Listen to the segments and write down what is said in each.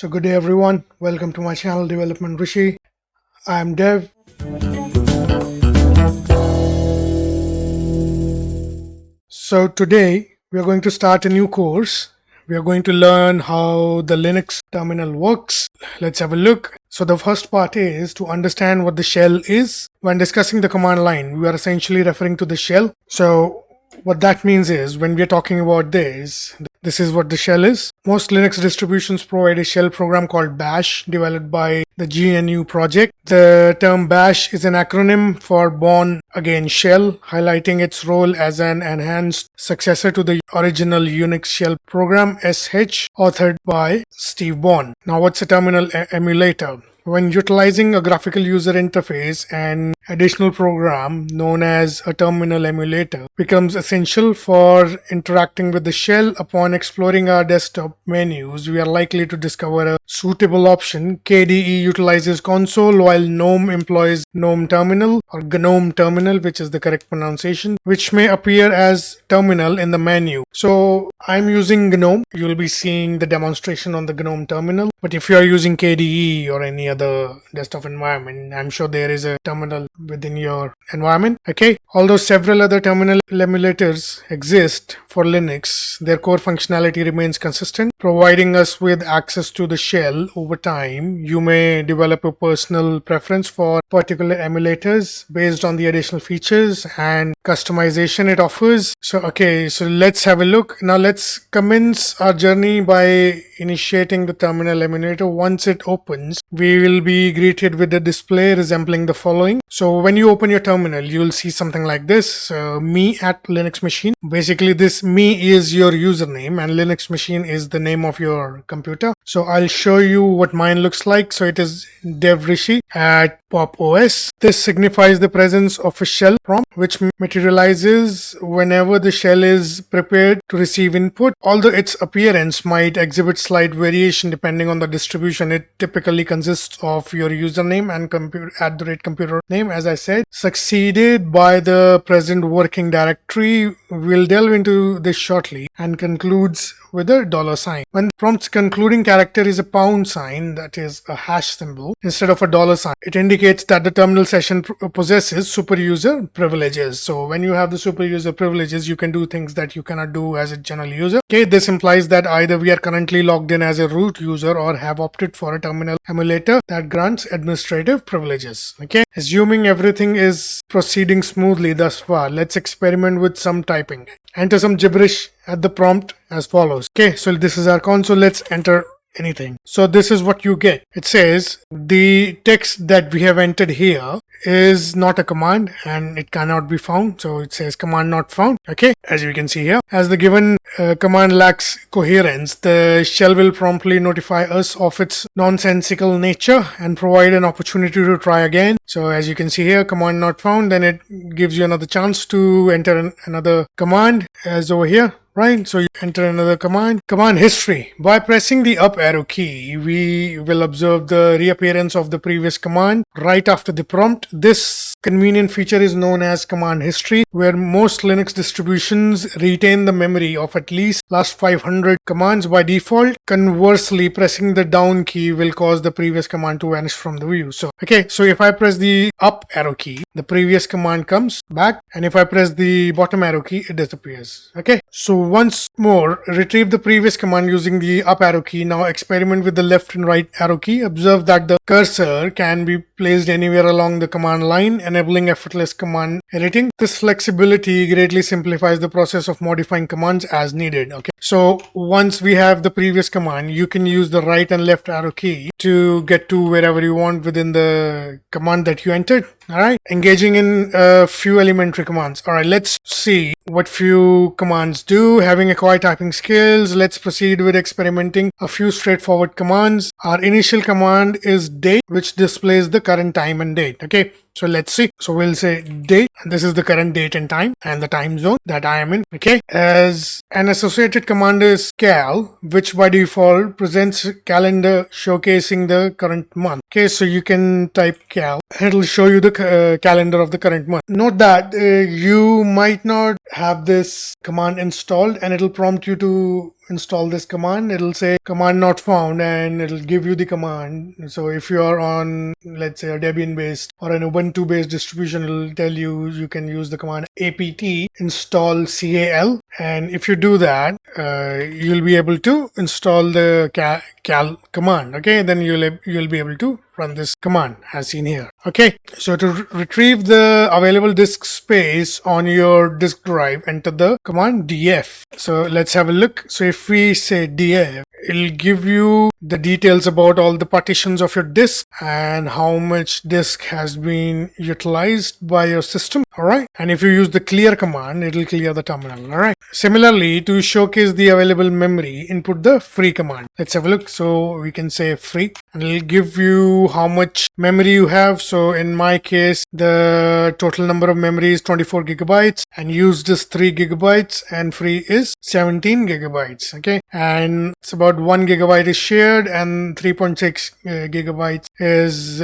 So good day everyone, welcome to my channel Development Rishi. I am Dev. So today we are going to start a new course. We are going to learn how the Linux terminal works. Let's have a look. So the first part is to understand what the shell is. When discussing the command line, we are essentially referring to the shell. So what that means is when we are talking about this is what the shell is. Most Linux distributions provide a shell program called bash developed by the GNU project. The term bash is an acronym for Born Again Shell, highlighting its role as an enhanced successor to the original Unix shell program SH, authored by Steve Born. Now what's a terminal emulator? When utilizing a graphical user interface, an additional program known as a terminal emulator becomes essential for interacting with the shell. Upon exploring our desktop menus, we are likely to discover a suitable option. KDE utilizes console while GNOME employs GNOME terminal or GNOME terminal, which is the correct pronunciation, which may appear as terminal in the menu. So I'm using GNOME. You'll be seeing the demonstration on the GNOME terminal. But if you are using KDE or any other desktop environment, I'm sure there is a terminal within your environment. Okay. Although several other terminal emulators exist for Linux, their core functionality remains consistent, providing us with access to the shell. Over time, you may develop a personal preference for particular emulators based on the additional features and customization it offers. So let's have a look. Now let's commence our journey by initiating the terminal emulator. Once it opens, we will be greeted with a display resembling the following. So when you open your terminal, you will see something like this, me at Linux machine. Basically this me is your username and Linux machine is the name of your computer. So I'll show you what mine looks like. So it is Dev Rishi at Pop OS. This signifies the presence of a shell prompt which materializes whenever the shell is prepared to receive input. Although its appearance might exhibit slight variation depending on the distribution, it typically consists of your username and computer name, as I said, succeeded by the present working directory. We'll delve into this shortly, and concludes with a $sign. When the prompt's concluding character is a $sign, that is a hash symbol, instead of a $sign, it indicates that the terminal session possesses super user privileges. So when you have the super user privileges, you can do things that you cannot do as a general user. Okay, this implies that either we are currently logged in as a root user or have opted for a terminal emulator that grants administrative privileges. Okay, assuming everything is proceeding smoothly thus far, let's experiment with some typing. Enter some gibberish at the prompt as follows. Okay, so this is our console. Let's enter anything. So this is what you get. It says the text that we have entered here is not a command and it cannot be found. So it says command not found. Okay, as you can see here, as the given command lacks coherence, the shell will promptly notify us of its nonsensical nature and provide an opportunity to try again. So as you can see here, command not found, then it gives you another chance to enter another command as over here. Right, so you enter another command history. By pressing the up arrow key, we will observe the reappearance of the previous command right after the prompt. This convenient feature is known as command history, where most Linux distributions retain the memory of at least last 500 commands by default. Conversely, pressing the down key will cause the previous command to vanish from the view. So if I press the up arrow key, the previous command comes back, and if I press the bottom arrow key, it disappears. Okay, so once more, retrieve the previous command using the up arrow key. Now experiment with the left and right arrow key. Observe that the cursor can be placed anywhere along the command line, enabling effortless command editing. This flexibility greatly simplifies the process of modifying commands as needed. Okay, so once we have the previous command, you can use the right and left arrow key to get to wherever you want within the command that you entered. Alright, engaging in a few elementary commands. Alright, let's see what few commands do. Having acquired typing skills, let's proceed with experimenting a few straightforward commands. Our initial command is date, which displays the current time and date. Okay, so let's see. So we'll say date, and this is the current date and time and the time zone that I am in. Okay, as an associated command is cal, which by default presents calendar showcasing the current month. Okay, so you can type cal and it'll show you the calendar of the current month. Note that you might not have this command installed and it'll prompt you to install this command, it'll say command not found and it'll give you the command. So if you are on, let's say, a Debian based or an Ubuntu based distribution, it'll tell you can use the command apt install cal, and if you do that, you'll be able to install the cal command. Okay, then you'll be able to run this command as seen here. Okay, so to retrieve the available disk space on your disk drive, enter the command df. So let's have a look. So if we say df, it'll give you the details about all the partitions of your disk and how much disk has been utilized by your system. Alright, and if you use the clear command, it'll clear the terminal. Alright, similarly, to showcase the available memory, input the free command. Let's have a look. So we can say free and it'll give you how much memory you have. So in my case, the total number of memory is 24 gigabytes and used is 3 gigabytes and free is 17 gigabytes. Okay, and it's about 1 gigabyte is shared and 3.6 gigabytes is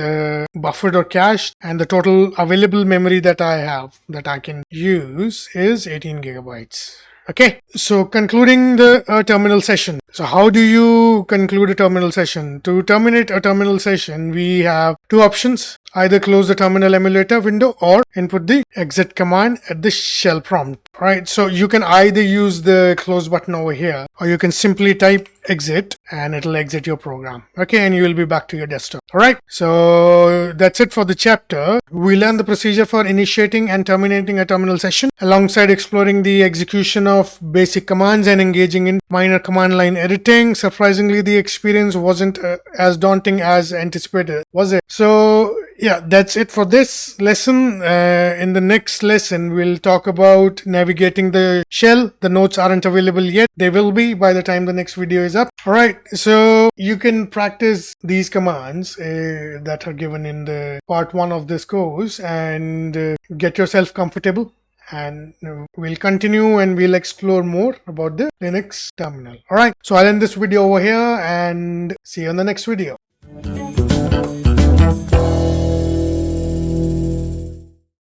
buffered or cached, and the total available memory that I have that I can use is 18 gigabytes. Okay, so concluding the terminal session. So how do you conclude a terminal session? To terminate a terminal session, we have two options. Either close the terminal emulator window or input the exit command at the shell prompt. Right, so you can either use the close button over here or you can simply type exit and it'll exit your program. Okay, and you will be back to your desktop. Alright, so that's it for the chapter. We learned the procedure for initiating and terminating a terminal session alongside exploring the execution of basic commands and engaging in minor command line editing. Surprisingly, the experience wasn't as daunting as anticipated, was it? So yeah, that's it for this lesson. In the next lesson, we'll talk about navigating the shell. The notes aren't available yet. They will be by the time the next video is up. Alright, so you can practice these commands that are given in the part 1 of this course and get yourself comfortable. And we'll continue and we'll explore more about the Linux terminal. Alright, so I'll end this video over here and see you in the next video.